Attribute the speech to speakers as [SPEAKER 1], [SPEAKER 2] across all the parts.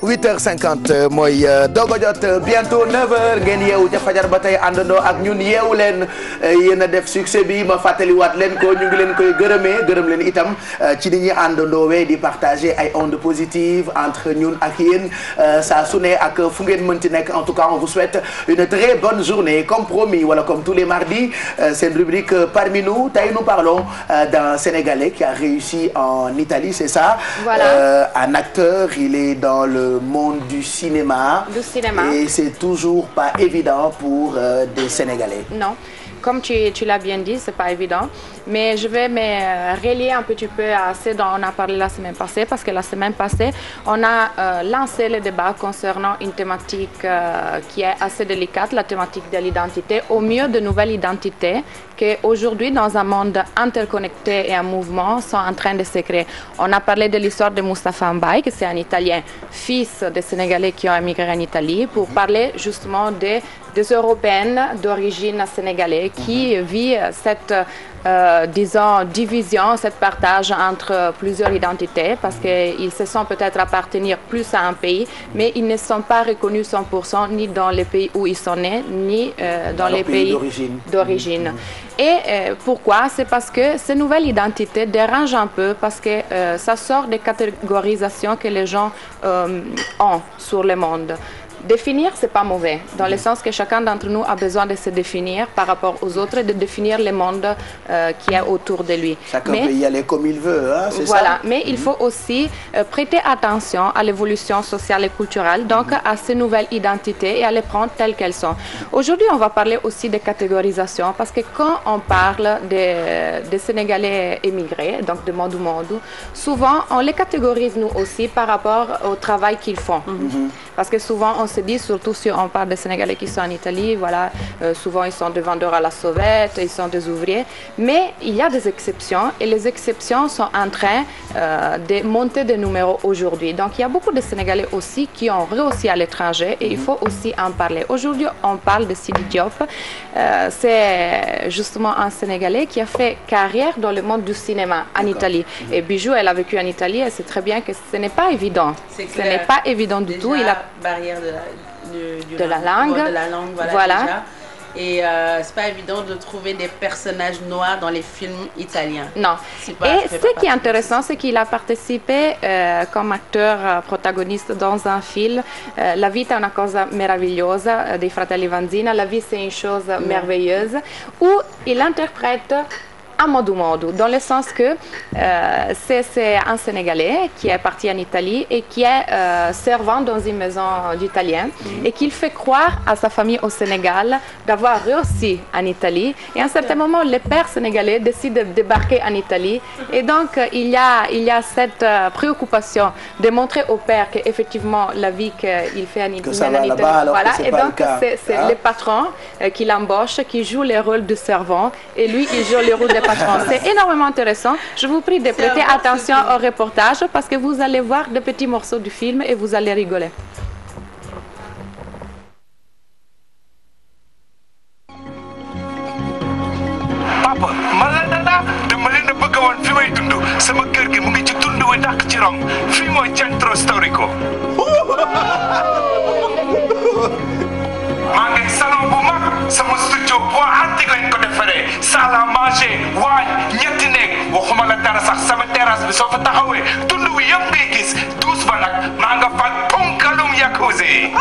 [SPEAKER 1] 8h50 mooy doog a jot bientôt 9h ngeen yeewu ca fajar ba tey àndandoo ak ñun yeewu leen yéen a def succès bi ma fàttaliwaat leen ko ñu ngi leen koy gërëm leen itam ci ni ñuy àndandoowee di partager ay ondes positives entre ñun ak yéen saa su ne ak fu ngeen mënti nekk. En tout cas on vous souhaite une très bonne journée comme promis wala comme tous les mardis c'est une rubrique parmi nous. Tey nous parlons d'un Sénégalais qui a réussi en Italie, c'est ça? Voilà. Un acteur, il est dans le monde du cinéma. Et c'est toujours pas évident pour des Sénégalais. Non. Comme tu l'as bien dit, c'est pas évident, mais je vais me relier un petit peu à ce dont on a parlé la semaine passée, parce que la semaine passée, on a lancé le débat concernant une thématique qui est assez délicate, la thématique de l'identité, au mieux de nouvelles identités qui aujourd'hui, dans un monde interconnecté et en mouvement, sont en train de se créer. On a parlé de l'histoire de Moustapha Mbaye, que c'est un Italien, fils des Sénégalais qui ont émigré en Italie, pour parler justement des Européennes d'origine sénégalaise qui vivent cette, disons, division, cette partage entre plusieurs identités, parce qu'ils se sentent peut-être appartenir plus à un pays, mais ils ne sont pas reconnus 100% ni dans les pays où ils sont nés, ni dans les pays d'origine. Et pourquoi? C'est parce que ces nouvelles identités dérangent un peu, parce que ça sort des catégorisations que les gens ont sur le monde. Définir, c'est pas mauvais, dans le sens que chacun d'entre nous a besoin de se définir par rapport aux autres et de définir le monde qui est autour de lui. Chacun peut y aller comme il veut, hein, c'est ça? Voilà, mais il faut aussi prêter attention à l'évolution sociale et culturelle, donc à ces nouvelles identités et à les prendre telles qu'elles sont. Aujourd'hui, on va parler aussi de catégorisation, parce que quand on parle des Sénégalais émigrés, donc de Modou Modou, souvent on les catégorise nous aussi par rapport au travail qu'ils font. Parce que souvent on se dit, surtout si on parle des Sénégalais qui sont en Italie, voilà, souvent ils sont des vendeurs à la sauvette, ils sont des ouvriers, mais il y a des exceptions et les exceptions sont en train de monter de numéros aujourd'hui. Donc il y a beaucoup de Sénégalais aussi qui ont réussi à l'étranger et il faut aussi en parler. Aujourd'hui on parle de Sidi Diop, c'est justement un Sénégalais qui a fait carrière dans le monde du cinéma en Italie. Et Bijou, elle a vécu en Italie et c'est très bien que ce n'est pas évident. Ce n'est pas évident du tout. Il a
[SPEAKER 2] barrière de la
[SPEAKER 1] langue,
[SPEAKER 2] voilà. Déjà. Et c'est pas évident de trouver des personnages noirs dans les films italiens. Non. Et ce qui est intéressant, c'est qu'il a participé comme acteur protagoniste dans un film, La vita è una cosa meravigliosa dei fratelli Vanzina, La vie c'est une chose merveilleuse, où il interprète à Modou Modou, dans le sens que c'est un Sénégalais qui est parti en Italie et qui est servant dans une maison d'Italiens et qu'il fait croire à sa famille au Sénégal d'avoir réussi en Italie. Et à un certain moment, le père sénégalais décide de débarquer en Italie. Et donc, il y a cette préoccupation de montrer au père qu'effectivement, la vie qu'il fait en Italie, voilà. Et donc, c'est le patron qui l'embauche, qui joue le rôle du servant. Et lui, il joue le rôle de c'est énormément intéressant. Je vous prie de prêter attention au reportage parce que vous allez voir de petits morceaux du film et vous allez rigoler.
[SPEAKER 3] Papa, maladada dama leen a bëgg a woon fi may dund sama kër gi mu ngi ci tund wi dàq ci Rome fii mooy centro storico. maa ngi salon bu mag sama studio bois antique lañ ko defaree salle à manger waañ ñetti néeg waxuma la dara sax sama terrasse bi soo fa taxawee tund wi yëpp ngay gis douze ba nag maa nga fal ponkalum jacuzzi.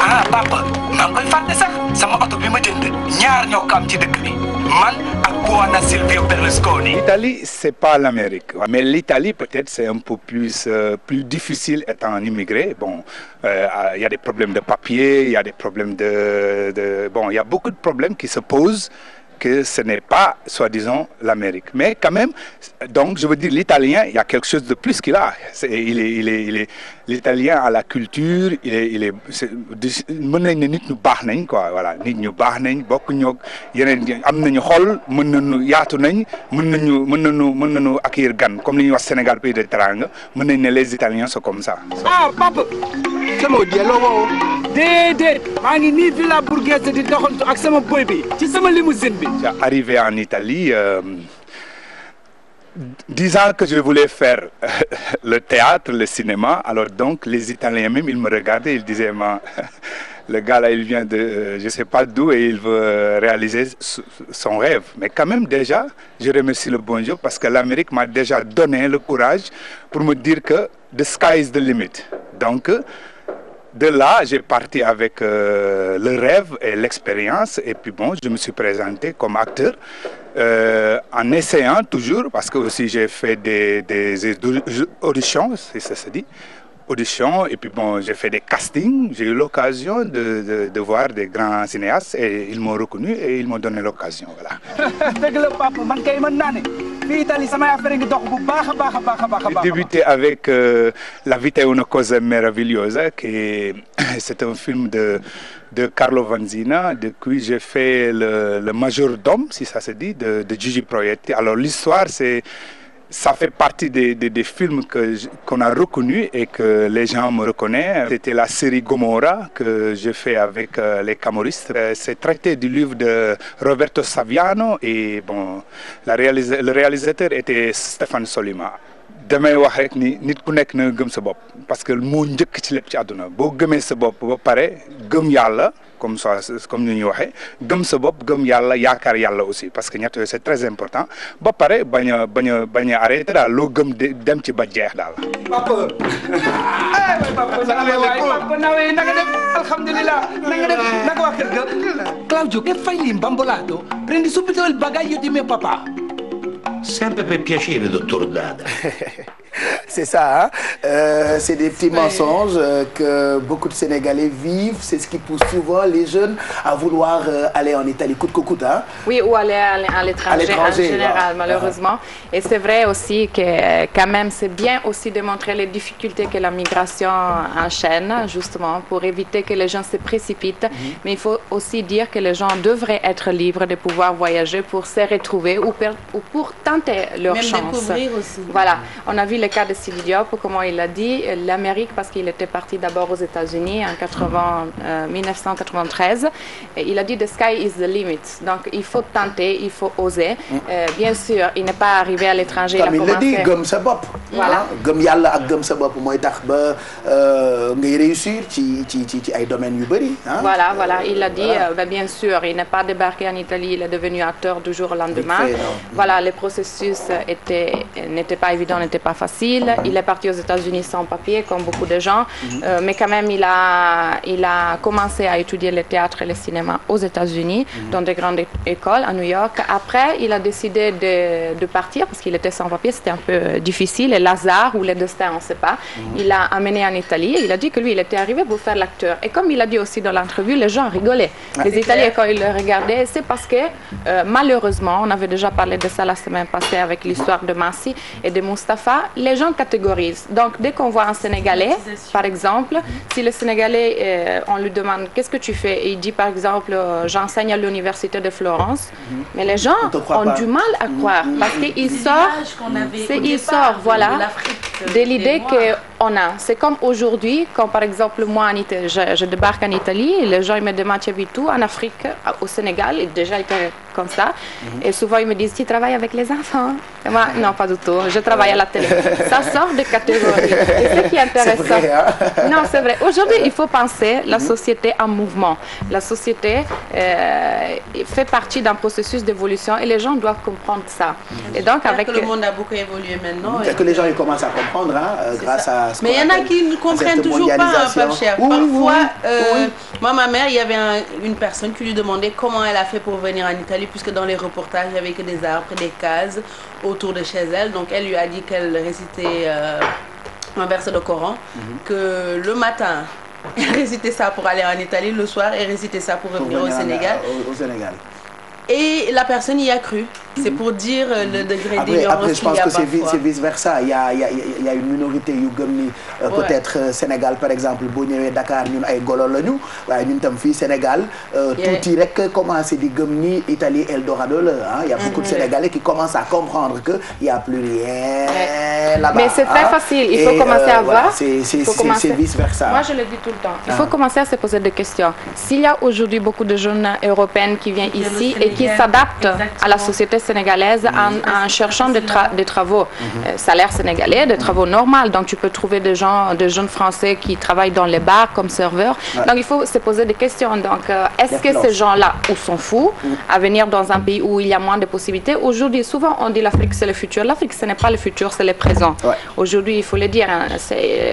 [SPEAKER 3] Ah papa maa ngi koy fàtte sax sama oto bi ma jënd ñaar ñoo ko am ci dëkk bi man ak Buona Silvio Berlusconi.
[SPEAKER 4] L'Italie, c'est pas l'Amérique, mais l'Italie peut-être c'est un peu plus difficile étant un immigré. Bon, il y a des problèmes de papier, il y a des problèmes bon, il y a beaucoup de problèmes qui se posent que ce n'est pas, soi-disant, l'Amérique. Mais quand même, donc, je veux dire, l'Italien, il y a quelque chose de plus qu'il a. L'Italien a la culture, mën nañ ne nit ñu baax nañ quoi, voilà, nit ñu baax nañ bokk ñoog yeneen am nañu xol, mën nañu yaatu nañ, mën nañu accueillir gan comme li ñuy wax Sénégal pays de teranga, mën nañ ne les Italiens sont comme ça.
[SPEAKER 5] Ah papa, sama diallo wo déedéet maa ngi nii Villa Borghese di doxantu ak sama boy bi ci sama limousine bi.
[SPEAKER 4] Arrivé en Italie, disant que je voulais faire le théâtre, le cinéma, alors donc les Italiens même, ils me regardaient, ils disaient, le gars là, il vient de je ne sais pas d'où et il veut réaliser son rêve. Mais quand même déjà, je remercie le bon Dieu parce que l'Amérique m'a déjà donné le courage pour me dire que the sky is the limit. Donc, de là, j'ai parti avec le rêve et l'expérience. Et puis bon, je me suis présenté comme acteur en essayant toujours, parce que aussi j'ai fait des auditions, si ça se dit. Auditions, et puis bon, j'ai fait des castings. J'ai eu l'occasion de voir des grands cinéastes et ils m'ont reconnu et ils m'ont donné l'occasion. Voilà. J'ai débuté avec La vita è una cosa meravigliosa, c'est un film de Carlo Vanzina, de qui j'ai fait le majordome, si ça se dit, de Gigi Proietti. Alors l'histoire, ça fait partie des films qu'on a reconnus et que les gens me reconnaissent. C'était la série Gomorra que j'ai fait avec les Camoristes. C'est traité du livre de Roberto Saviano et bon, le réalisateur était Stéphane Solima. damay wax rek ni nit ku nekk na gëm sa bopp parce que moo njëkk ci lépp ci àdduna boo gëmee sa bopp ba pare gëm yàlla comme ça comme ni ñuy waxee gëm sa bopp gëm yàlla yaakaar yàlla aussi parce que ñett yooyu c'est très important ba pare bañ a arrêté daal loo gëm dem ci ba jeex daal.
[SPEAKER 5] papa papa nawe na nga def alhamdulillah na nga def naka wax kër ga Claudio che fai lì imbambolato prendi subito il bagaglio di mio papà.
[SPEAKER 6] Sempre per piacere, dottor Dada.
[SPEAKER 1] C'est ça, hein? C'est des petits mensonges que beaucoup de Sénégalais vivent. C'est ce qui pousse souvent les jeunes à vouloir aller en Italie coûte que coûte. Hein?
[SPEAKER 2] Oui, ou aller à l'étranger en général, malheureusement. Et c'est vrai aussi que quand même, c'est bien aussi de montrer les difficultés que la migration enchaîne, justement, pour éviter que les gens se précipitent. Mais il faut aussi dire que les gens devraient être libres de pouvoir voyager pour se retrouver ou pour tenter leur chance.
[SPEAKER 7] Même découvrir aussi.
[SPEAKER 2] Voilà, on a vu le cas de Sidi Diop, comment il a dit, l'Amérique, parce qu'il était parti d'abord aux États-Unis en 1993, et il a dit « the sky is the limit ». Donc, il faut tenter, il faut oser. Bien sûr, il n'est pas arrivé à l'étranger.
[SPEAKER 1] Comme il l'a dit, gëm sa bopp.
[SPEAKER 2] Voilà.
[SPEAKER 1] Gëm yàlla ak gëm sa bopp mooy tax ba ngay réussir ci ay domaines yu bari.
[SPEAKER 2] Voilà, voilà, il a dit, bien sûr, il n'est pas débarqué en Italie, il est devenu acteur du jour au lendemain. Voilà, le processus n'était pas évident, n'était pas facile. Il est parti aux États-Unis sans papier, comme beaucoup de gens, mais quand même, il a commencé à étudier le théâtre et le cinéma aux États-Unis, dans de grandes écoles à New York. Après, il a décidé de partir parce qu'il était sans papier, c'était un peu difficile, et l'hasard ou le destin, on ne sait pas. Il l'a amené en Italie, il a dit que lui, il était arrivé pour faire l'acteur. Et comme il a dit aussi dans l'entrevue, les gens rigolaient. Les Italiens, quand ils le regardaient, c'est parce que, malheureusement, on avait déjà parlé de ça la semaine passée avec l'histoire de Massi et de Mustapha, les gens catégorisent. Donc, dès qu'on voit un Sénégalais, par exemple, si le Sénégalais, on lui demande « Qu'est-ce que tu fais ?» et il dit, par exemple, « J'enseigne à l'université de Florence », mais les gens ont du mal à croire parce qu'il sort, voilà, de l'idée qu'on a. C'est comme aujourd'hui, quand par exemple, moi, je débarque en Italie, et les gens ils me demandent « Tu habites où ?» En Afrique, au Sénégal, et déjà été comme ça. Et souvent, ils me disent « Tu travailles avec les enfants ?» Et moi, non, pas du tout. Je travaille à la télé. Ça sort de catégorie. Et ce qui est intéressant.
[SPEAKER 1] C'est vrai, hein?
[SPEAKER 2] Non, c'est vrai. Aujourd'hui, il faut penser la société en mouvement. La société fait partie d'un processus d'évolution et les gens doivent comprendre ça. Et donc, avec
[SPEAKER 7] le monde a beaucoup évolué maintenant.
[SPEAKER 1] C'est que les gens ils commencent à comprendre, hein, grâce à ce.
[SPEAKER 7] Mais il y en a qui ne comprennent toujours pas, pas cher. Parfois, moi, ma mère, il y avait une personne qui lui demandait comment elle a fait pour venir en Italie, puisque dans les reportages, il n'y avait que des arbres, des cases autour de chez elle. Donc, elle lui a dit qu'elle récitait un verset de Coran, que le matin, elle récitait ça pour aller en Italie, le soir, elle récitait ça pour revenir au Sénégal.
[SPEAKER 1] Au Sénégal.
[SPEAKER 7] Et la personne y a cru. C'est pour dire le degré d'ignorance.
[SPEAKER 1] Après, je pense que c'est vice-versa. Il y a une minorité yu gëm ni peut-être Sénégal, par exemple, boo ñëwee Dakar ñun ay golo lañu waaye ñun tam fii Sénégal tuuti rek commencé di gëm ni Italie Eldorado la. Il y a beaucoup de Sénégalais qui commencent à comprendre que il y a plus rien là-bas.
[SPEAKER 2] Mais c'est très facile. Il faut commencer à voir.
[SPEAKER 1] C'est vice-versa.
[SPEAKER 2] Moi, je le dis tout le temps. Il faut commencer à se poser des questions. S'il y a aujourd'hui beaucoup de jeunes européennes qui viennent ici et qui s'adaptent à la société sénégalaises en cherchant des travaux. Salaire sénégalais, des travaux normaux. Donc, tu peux trouver des jeunes Français qui travaillent dans les bars comme serveurs. Donc, il faut se poser des questions. Donc, est-ce que ces gens-là s'en fous à venir dans un pays où il y a moins de possibilités? Aujourd'hui, souvent, on dit l'Afrique, c'est le futur. L'Afrique, ce n'est pas le futur, c'est le présent. Aujourd'hui, il faut le dire, hein,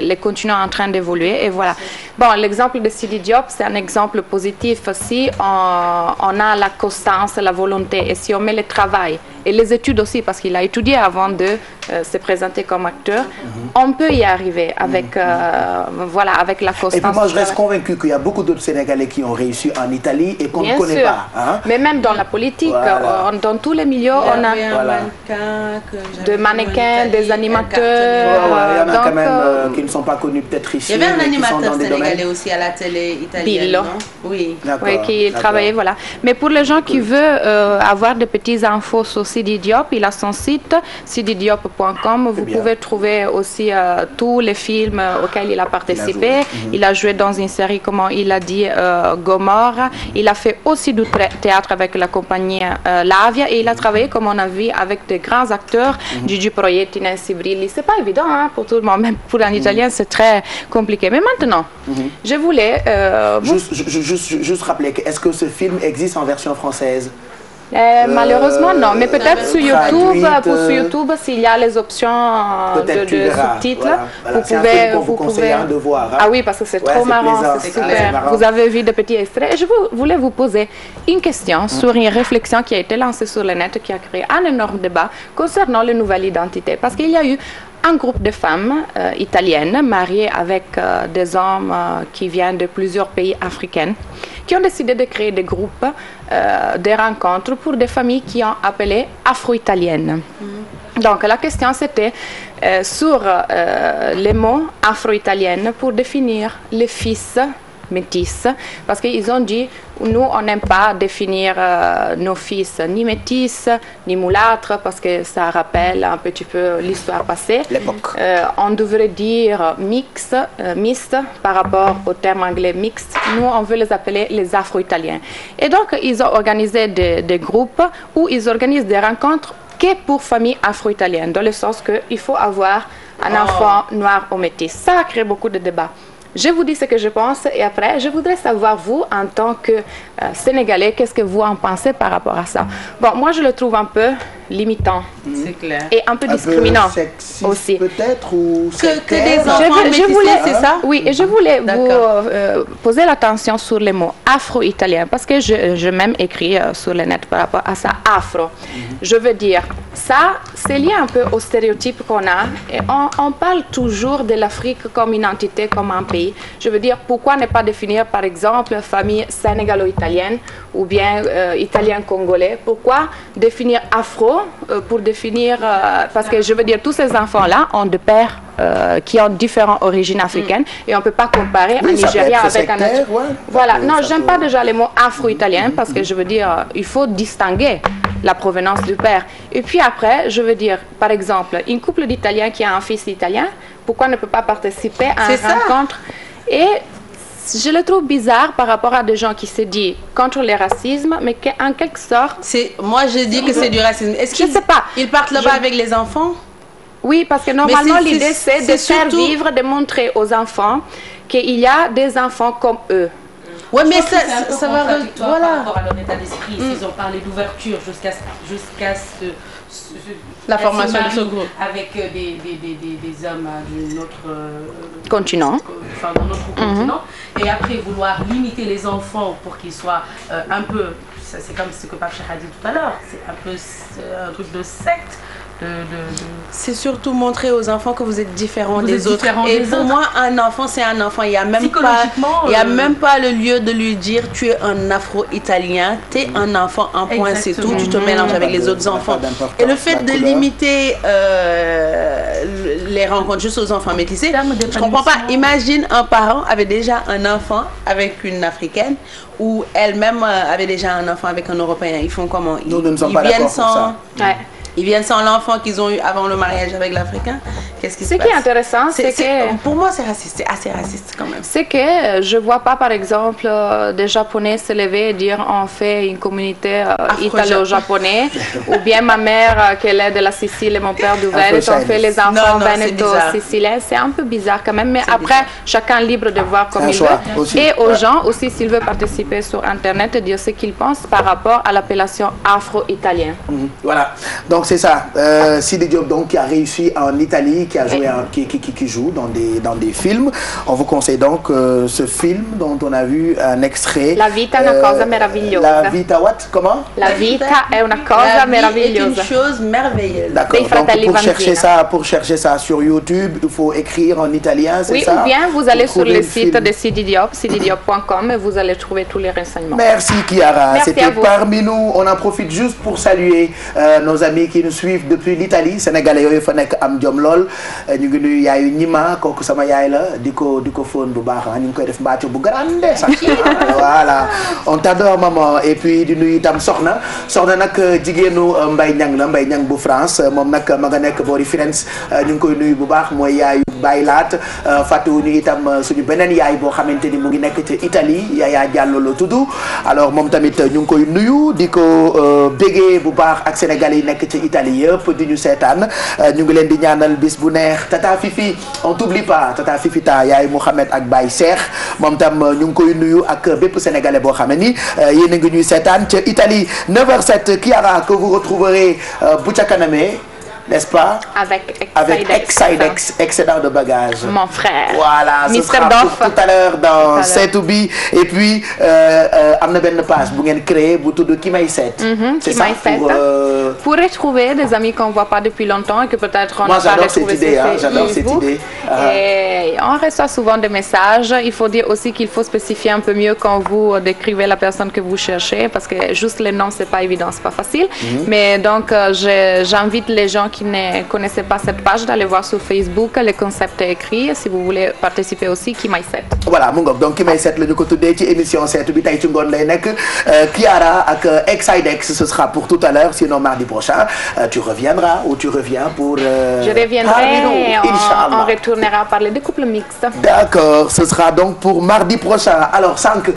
[SPEAKER 2] les continents en train d'évoluer. Et voilà. Bon, l'exemple de Sidi Diop, c'est un exemple positif. Si on a la constance, la volonté, et si on met le travail, et les études aussi, parce qu'il a étudié avant de se présenter comme acteur, on peut y arriver avec, voilà, avec la constance.
[SPEAKER 1] Et puis moi, je reste convaincu qu'il y a beaucoup d'autres Sénégalais qui ont réussi en Italie et qu'on ne connaît pas. Hein?
[SPEAKER 2] Mais même dans la politique, dans tous les milieux, on a des mannequins, des animateurs.
[SPEAKER 1] Il y en a quand même qui ne sont pas connus peut-être ici.
[SPEAKER 7] Il y avait un animateur sénégalais aussi à la télé italienne.
[SPEAKER 2] Oui, qui travaillait, voilà. Mais pour les gens qui veulent avoir des petites infos sur Sidi Diop, il a son site sididiop.com. Vous pouvez trouver aussi tous les films auxquels il a participé. Il a joué dans une série, comment il a dit, Gomorrah. Il a fait aussi du théâtre avec la compagnie Lavia et il a travaillé, comme on a vu, avec de grands acteurs, Gigi Proietti, Nancy Brilli. C'est pas évident hein, pour tout le monde, même pour un Italien, c'est très compliqué. Mais maintenant, je voulais...
[SPEAKER 1] Juste rappeler, est-ce que ce film existe en version française?
[SPEAKER 2] Malheureusement non, mais peut-être sur YouTube, sur YouTube, s'il y a les options de sous-titres, voilà. Vous pouvez de voir. Hein? Ah oui, parce que c'est trop marrant, c'est super. Vous avez vu de petits extraits. Et je voulais vous poser une question sur une réflexion qui a été lancée sur le net, qui a créé un énorme débat concernant les nouvelles identités. Parce qu'il y a eu un groupe de femmes italiennes mariées avec des hommes qui viennent de plusieurs pays africains qui ont décidé de créer des groupes, des rencontres pour des familles qui ont appelé afro-italiennes. Donc la question c'était sur les mots afro-italiennes pour définir les fils métis, parce qu'ils ont dit nous on n'aime pas définir nos fils ni métis ni mulâtres parce que ça rappelle un petit peu l'histoire passée.
[SPEAKER 1] L'époque.
[SPEAKER 2] On devrait dire mixte par rapport au terme anglais mixte. Nous on veut les appeler les afro-italiens. Et donc ils ont organisé des groupes où ils organisent des rencontres que pour familles afro-italiennes, dans le sens qu'il faut avoir un enfant noir ou métis. Ça a créé beaucoup de débats. Je vous dis ce que je pense et après, je voudrais savoir, vous, en tant que Sénégalais, qu'est-ce que vous en pensez par rapport à ça? Bon, moi, je le trouve un peu limitant.
[SPEAKER 7] C'est clair.
[SPEAKER 2] Et un peu discriminant aussi.
[SPEAKER 1] Peut-être ou
[SPEAKER 7] que des enfants métissés, c'est ça?
[SPEAKER 2] Oui, et je voulais vous poser l'attention sur les mots afro-italien, parce que je même écrit sur le net par rapport à ça, afro. Je veux dire, ça, c'est lié un peu au stéréotype qu'on a. Et on parle toujours de l'Afrique comme une entité, comme un pays. Je veux dire, pourquoi ne pas définir, par exemple, famille sénégalo-italienne ou bien italien-congolais? Pourquoi définir afro pour définir... parce que je veux dire, tous ces enfants-là ont des pères qui ont différentes origines africaines et on ne peut pas comparer un Nigérien avec un autre. Voilà, non, j'aime pas déjà les mots afro-italien parce que je veux dire, il faut distinguer la provenance du père. Et puis après, je veux dire, par exemple, une couple d'Italiens qui a un fils italien, pourquoi ne peut pas participer à une rencontre? Et je le trouve bizarre par rapport à des gens qui se disent contre le racisme, mais qu'en quelque sorte...
[SPEAKER 7] Moi, je dis que c'est du racisme. Est-ce qu'ils ils partent là-bas avec les enfants?
[SPEAKER 2] Oui, parce que normalement, l'idée, c'est de faire vivre, de montrer aux enfants qu'il y a des enfants comme eux.
[SPEAKER 7] Oui, mais ça va...
[SPEAKER 8] Voilà. Par rapport à leur état d'esprit, s'ils ont parlé d'ouverture jusqu'à
[SPEAKER 7] la formation de ce groupe.
[SPEAKER 8] Avec des hommes d'un autre
[SPEAKER 2] continent.
[SPEAKER 8] Enfin, d'un autre continent. Et après, vouloir limiter les enfants pour qu'ils soient un peu... C'est comme ce que Pape Cheikh a dit tout à l'heure. C'est un peu un truc de secte.
[SPEAKER 7] C'est surtout montrer aux enfants que vous êtes différents des autres. Et pour moi, un enfant, c'est un enfant. Il n'y a même pas le lieu de lui dire tu es un afro-italien, tu es un enfant, un point, c'est tout. Tu te mélanges avec les autres enfants. Et le fait de limiter les rencontres juste aux enfants métissés, je ne comprends pas. Imagine un parent avait déjà un enfant avec une africaine ou elle-même avait déjà un enfant avec un Européen. Ils font comment?
[SPEAKER 1] Nous ne sommes pas d'accord pour ça.
[SPEAKER 7] Ils viennent sans l'enfant qu'ils ont eu avant le mariage avec l'Africain. Qu'est-ce qui se passe?
[SPEAKER 2] Ce qui est intéressant, c'est que...
[SPEAKER 7] Pour moi, c'est raciste, c'est assez raciste quand même.
[SPEAKER 2] C'est que je ne vois pas, par exemple, des Japonais se lever et dire on fait une communauté italo-japonais, ou bien ma mère, qu'elle est de la Sicile et mon père du Veneto, on fait les enfants vénéto-siciliens. C'est un peu bizarre quand même, mais après, chacun est libre de voir comme il veut. Aussi. Et aux gens aussi, s'ils veulent participer sur Internet, de dire ce qu'ils pensent par rapport à l'appellation afro-italien.
[SPEAKER 1] Voilà, donc c'est ça. Sidi Diop, donc, qui a réussi en Italie, qui a joué qui joue dans des films. On vous conseille donc ce film dont on a vu un extrait.
[SPEAKER 2] La vita è una cosa meravigliosa.
[SPEAKER 1] La vita what? Comment?
[SPEAKER 2] La vita è una cosa meravigliosa.
[SPEAKER 7] C'est une chose merveilleuse.
[SPEAKER 1] D'accord. Donc pour chercher ça sur YouTube, il faut écrire en italien, c'est ça?
[SPEAKER 2] Oui, ou bien vous allez sur le site de Sidi Diop, sididiop.com, et vous allez trouver tous les renseignements.
[SPEAKER 1] Merci Chiara. C'était parmi nous. On en profite juste pour saluer nos amis qui nous suivent depuis l'Italie. Sénégalais yooyu fa nekk am jom lool. ñu ngi nuyu yaayu Nima kooku sama yaay la di ko fóon bu baax ñu ngi koy def mbàcc bu grande sax. Voilà, on t'adore maman. Et puis di nuyu itam soxna nag jigéenu Mbaye Niang la Mbaye Niang bu France moom nag ma nga nekk boori Firenze ñu ngi koy nuyu bu baax mooy yaayu Baye Laat fàttewuñu itam suñu beneen yaay boo xamante ni mu ngi nekk ci Italie Yaya Diallo la tudd. Alors moom tamit ñu ngi koy nuyu di ko bégee bu baax ak Sénégalais yi nekk ci Italie yëpp di ñu seetaan ñu ngi leen di ñaanal bis bu neex Tata Fifi on t'oublie pas Tata Fifi ta yaay Mouhamed ak Baye Cheikh moom tam ñu ngi koy nuyu ak bépp Sénégalais boo xam ne ni yéen a ngi ñuy seetaan ca Italie 9h07 Chiara que vous retrouverez bu ca kanamee n'est-ce pas? Avec Exidex, excédent de bagages.
[SPEAKER 2] Mon frère.
[SPEAKER 1] Voilà, ce sera pour tout à l'heure dans Seetoubi. Et puis, am na benn page bu ngeen créé bu tudd Ki May Seet. C'est ça
[SPEAKER 2] pour retrouver des amis qu'on ne voit pas depuis longtemps et que peut-être on n'a pas retrouvé sur Facebook.
[SPEAKER 1] J'adore cette idée.
[SPEAKER 2] Et on reçoit souvent des messages. Il faut dire aussi qu'il faut spécifier un peu mieux quand vous décrivez la personne que vous cherchez, parce que juste les noms, c'est pas évident, c'est pas facile. Mais donc, j'invite les gens qui ne connaissaient pas cette page d'aller voir sur Facebook, le concept est écrit. Si vous voulez participer aussi, Ki May Seet.
[SPEAKER 1] Voilà mu ngoog donc Ki May Seet la ñu ko tuddee ci émission seetu bi tey ci ngoon lay nekk Chiara ak Exidex ce sera pour tout à l'heure sinon mardi prochain tu reviendras ou tu reviens pour.
[SPEAKER 2] Je reviendrai et on retournera parler de couple mixte.
[SPEAKER 1] D'accord, ce sera donc pour mardi prochain. Alors 5